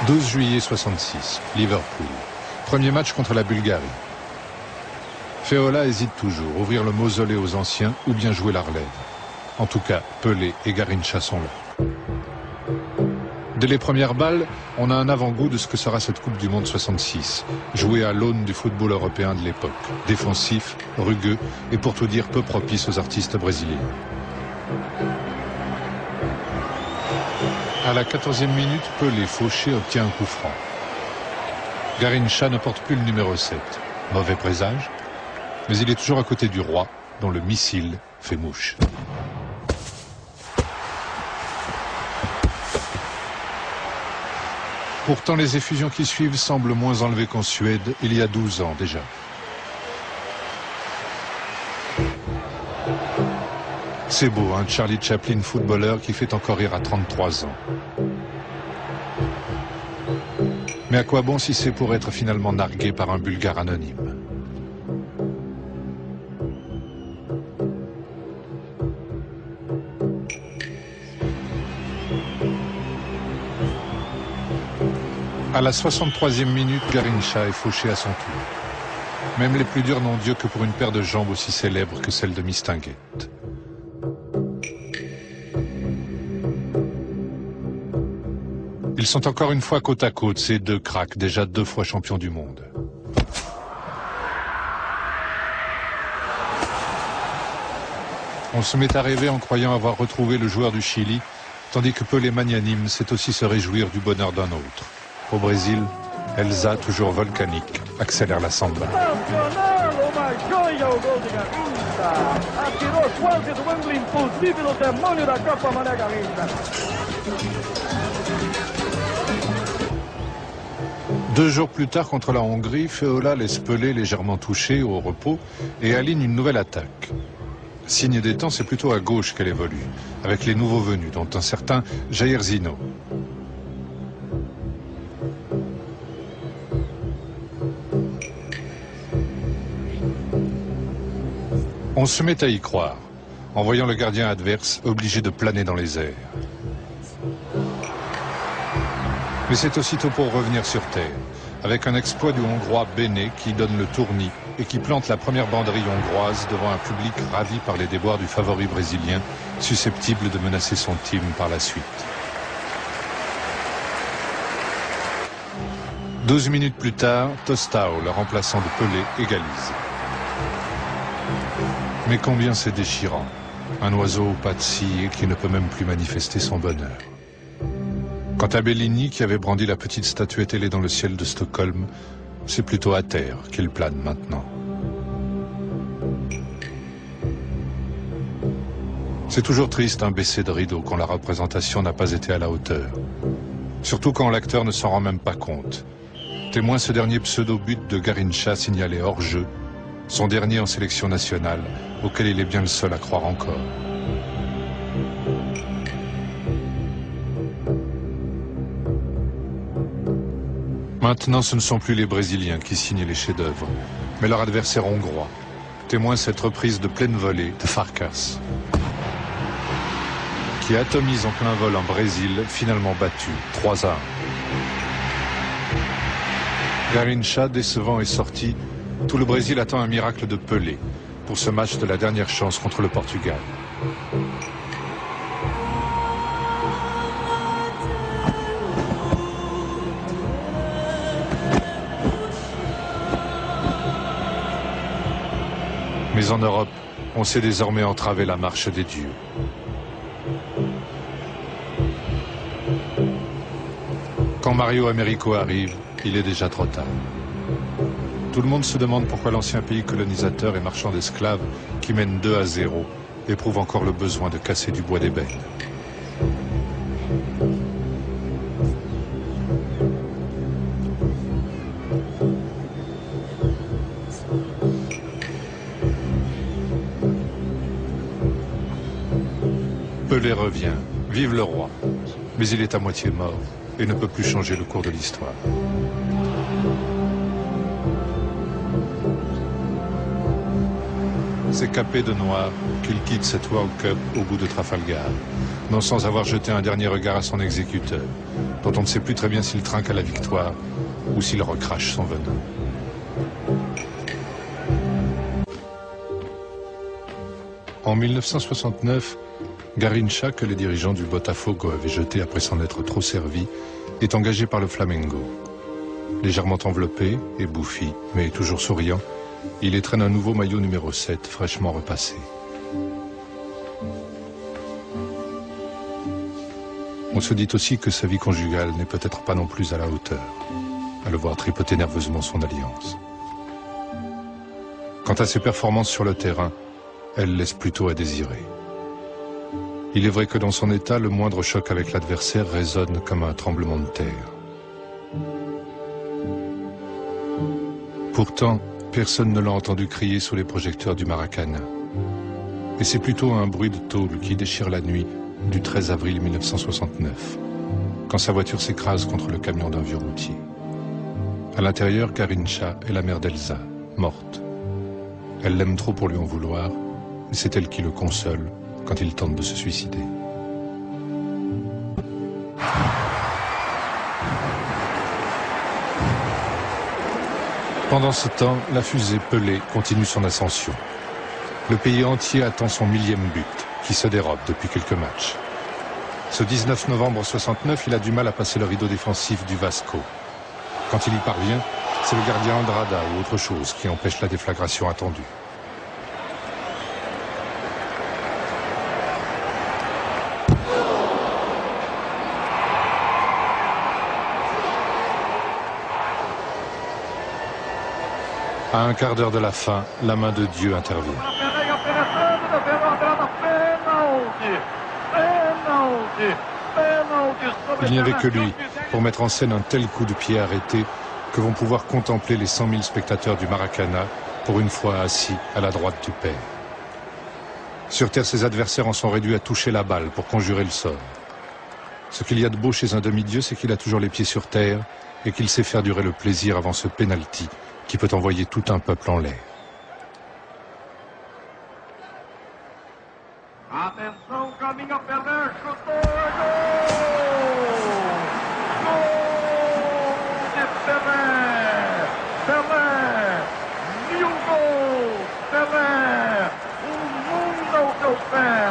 12 juillet 66, Liverpool. Premier match contre la Bulgarie. Feola hésite toujours, ouvrir le mausolée aux anciens ou bien jouer la relève. En tout cas, Pelé et Garrincha sont là. Dès les premières balles, on a un avant-goût de ce que sera cette Coupe du Monde 66, jouée à l'aune du football européen de l'époque, défensif, rugueux et pour tout dire peu propice aux artistes brésiliens. À la 14e minute, Pelé, fauché, obtient un coup franc. Garrincha ne porte plus le numéro 7. Mauvais présage, mais il est toujours à côté du roi, dont le missile fait mouche. Pourtant, les effusions qui suivent semblent moins enlevées qu'en Suède, il y a 12 ans déjà. C'est beau, un Charlie Chaplin footballeur qui fait encore rire à 33 ans. Mais à quoi bon si c'est pour être finalement nargué par un Bulgare anonyme? À la 63e minute, Garrincha est fauché à son tour. Même les plus durs n'ont Dieu que pour une paire de jambes aussi célèbres que celle de Mistinguett. Ils sont encore une fois côte à côte, ces deux cracks, déjà 2 fois champions du monde. On se met à rêver en croyant avoir retrouvé le joueur du Chili, tandis que Pelé magnanime sait aussi se réjouir du bonheur d'un autre. Au Brésil, Elsa, toujours volcanique, accélère la samba. Deux jours plus tard, contre la Hongrie, Feola laisse Pelé légèrement touché au repos et aligne une nouvelle attaque. Signe des temps, c'est plutôt à gauche qu'elle évolue, avec les nouveaux venus, dont un certain Jair Zino. On se met à y croire, en voyant le gardien adverse obligé de planer dans les airs. Mais c'est aussitôt pour revenir sur terre, avec un exploit du Hongrois Béné qui donne le tournis et qui plante la première banderille hongroise devant un public ravi par les déboires du favori brésilien, susceptible de menacer son team par la suite. 12 minutes plus tard, Tostão, le remplaçant de Pelé, égalise. Mais combien c'est déchirant, un oiseau aux pattes sciées qui ne peut même plus manifester son bonheur. Quant à Bellini, qui avait brandi la petite statuette ailée dans le ciel de Stockholm, c'est plutôt à terre qu'il plane maintenant. C'est toujours triste un baisser de rideau quand la représentation n'a pas été à la hauteur. Surtout quand l'acteur ne s'en rend même pas compte. Témoin ce dernier pseudo-but de Garrincha signalé hors jeu, son dernier en sélection nationale, auquel il est bien le seul à croire encore. Maintenant, ce ne sont plus les Brésiliens qui signent les chefs-d'œuvre, mais leur adversaire hongrois, témoin cette reprise de pleine volée de Farkas, qui atomise en plein vol un Brésil finalement battu 3-1. Garrincha, décevant, est sorti. Tout le Brésil attend un miracle de Pelé pour ce match de la dernière chance contre le Portugal. Mais en Europe, on sait désormais entraver la marche des dieux. Quand Mario Américo arrive, il est déjà trop tard. Tout le monde se demande pourquoi l'ancien pays colonisateur et marchand d'esclaves, qui mène 2-0, éprouve encore le besoin de casser du bois d'ébène. Pelé revient, vive le roi, mais il est à moitié mort et ne peut plus changer le cours de l'histoire. C'est capé de noir qu'il quitte cette World Cup au bout de Trafalgar, non sans avoir jeté un dernier regard à son exécuteur, dont on ne sait plus très bien s'il trinque à la victoire ou s'il recrache son venin. En 1969, Garrincha, que les dirigeants du Botafogo avaient jeté après s'en être trop servi, est engagé par le Flamengo. Légèrement enveloppé et bouffi, mais toujours souriant, il étrenne un nouveau maillot numéro 7, fraîchement repassé. On se dit aussi que sa vie conjugale n'est peut-être pas non plus à la hauteur, à le voir tripoter nerveusement son alliance. Quant à ses performances sur le terrain, elles laissent plutôt à désirer. Il est vrai que dans son état, le moindre choc avec l'adversaire résonne comme un tremblement de terre. Pourtant, personne ne l'a entendu crier sous les projecteurs du Maracanã. Et c'est plutôt un bruit de tôle qui déchire la nuit du 13 avril 1969, quand sa voiture s'écrase contre le camion d'un vieux routier. À l'intérieur, Garrincha est la mère d'Elsa, morte. Elle l'aime trop pour lui en vouloir, et c'est elle qui le console quand il tente de se suicider. Pendant ce temps, la fusée Pelé continue son ascension. Le pays entier attend son 1000e but, qui se dérobe depuis quelques matchs. Ce 19 novembre 69, il a du mal à passer le rideau défensif du Vasco. Quand il y parvient, c'est le gardien Andrada ou autre chose qui empêche la déflagration attendue. À un quart d'heure de la fin, la main de Dieu intervient. Il n'y avait que lui pour mettre en scène un tel coup de pied arrêté que vont pouvoir contempler les 100 000 spectateurs du Maracanã, pour une fois assis à la droite du Père. Sur terre, ses adversaires en sont réduits à toucher la balle pour conjurer le sort. Ce qu'il y a de beau chez un demi-dieu, c'est qu'il a toujours les pieds sur terre et qu'il sait faire durer le plaisir avant ce penalty qui peut envoyer tout un peuple en l'air. Atenção, caminha Pelé, chutou, gol! Gol de Pelé! Pelé! 1000 gols! Pelé! O mundo ao seu pé!